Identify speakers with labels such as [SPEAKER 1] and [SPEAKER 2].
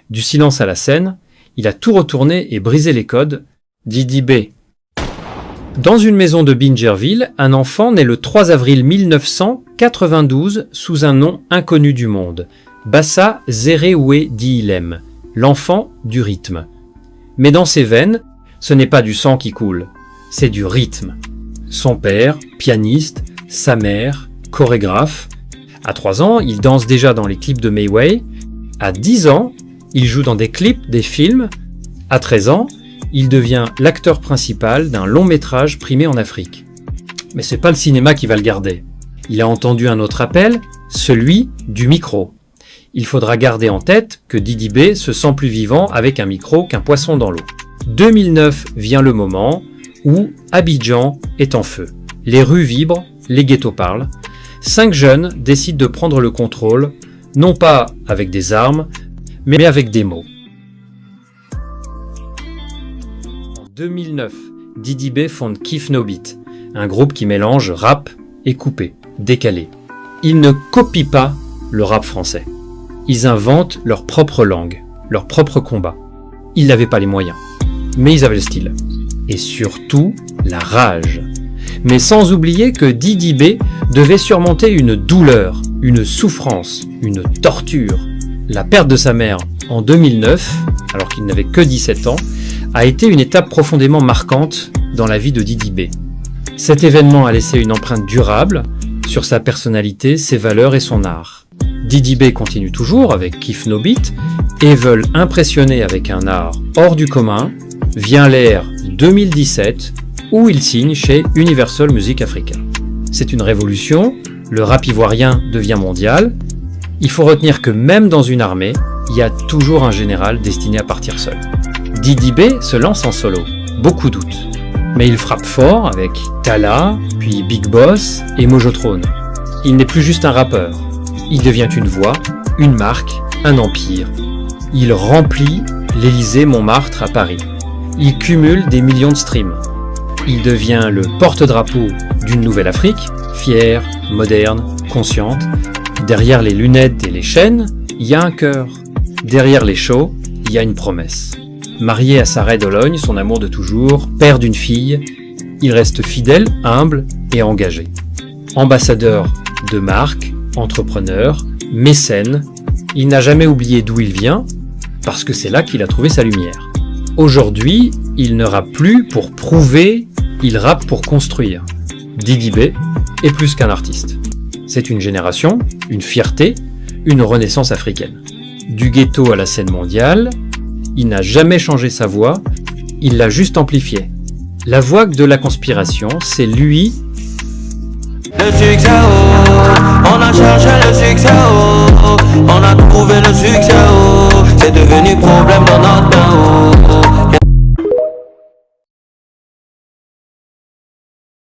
[SPEAKER 1] Du silence à la scène, il a tout retourné et brisé les codes. Didi B. Dans une maison de Bingerville, un enfant naît le 3 avril 1992 sous un nom inconnu du monde. Bassa Zereoué Diilem, l'enfant du rythme. Mais dans ses veines, ce n'est pas du sang qui coule, c'est du rythme. Son père, pianiste, sa mère, chorégraphe. À 3 ans, il danse déjà dans les clips de Mai Wei. À 10 ans, il joue dans des clips, des films. À 13 ans, il devient l'acteur principal d'un long métrage primé en Afrique. Mais c'est pas le cinéma qui va le garder. Il a entendu un autre appel, celui du micro. Il faudra garder en tête que Didi B se sent plus vivant avec un micro qu'un poisson dans l'eau. 2009 vient le moment où Abidjan est en feu. Les rues vibrent, les ghettos parlent. 5 jeunes décident de prendre le contrôle, non pas avec des armes, mais avec des mots. En 2009, Didi B fonde Kiff No Beat, un groupe qui mélange rap et coupé, décalé. Ils ne copient pas le rap français. Ils inventent leur propre langue, leur propre combat. Ils n'avaient pas les moyens, mais ils avaient le style. Et surtout, la rage. Mais sans oublier que Didi B devait surmonter une douleur, une souffrance, une torture. La perte de sa mère en 2009, alors qu'il n'avait que 17 ans, a été une étape profondément marquante dans la vie de Didi B. Cet événement a laissé une empreinte durable sur sa personnalité, ses valeurs et son art. Didi B continue toujours avec Kiff No Beat et veulent impressionner avec un art hors du commun. Vient l'ère 2017 où il signe chez Universal Music Africa. C'est une révolution, le rap ivoirien devient mondial. Il faut retenir que même dans une armée, il y a toujours un général destiné à partir seul. Didi B se lance en solo, beaucoup doutent. Mais il frappe fort avec Talla, puis Big Boss et Mojotrone. Il n'est plus juste un rappeur. Il devient une voix, une marque, un empire. Il remplit l'Élysée-Montmartre à Paris. Il cumule des millions de streams. Il devient le porte-drapeau d'une nouvelle Afrique, fière, moderne, consciente. Derrière les lunettes et les chaînes, il y a un cœur. Derrière les shows, il y a une promesse. Marié à Sarah Dologne, son amour de toujours, père d'une fille, il reste fidèle, humble et engagé. Ambassadeur de marque, entrepreneur, mécène, il n'a jamais oublié d'où il vient, parce que c'est là qu'il a trouvé sa lumière. Aujourd'hui, il ne rappe plus pour prouver, il rappe pour construire. Didi B est plus qu'un artiste. C'est une génération, une fierté, une renaissance africaine. Du ghetto à la scène mondiale, il n'a jamais changé sa voix, il l'a juste amplifiée. La voix de la conspiration, c'est lui.
[SPEAKER 2] Le succès, oh, on a cherché le succès, oh, on a trouvé le succès, oh, c'est devenu problème dans notre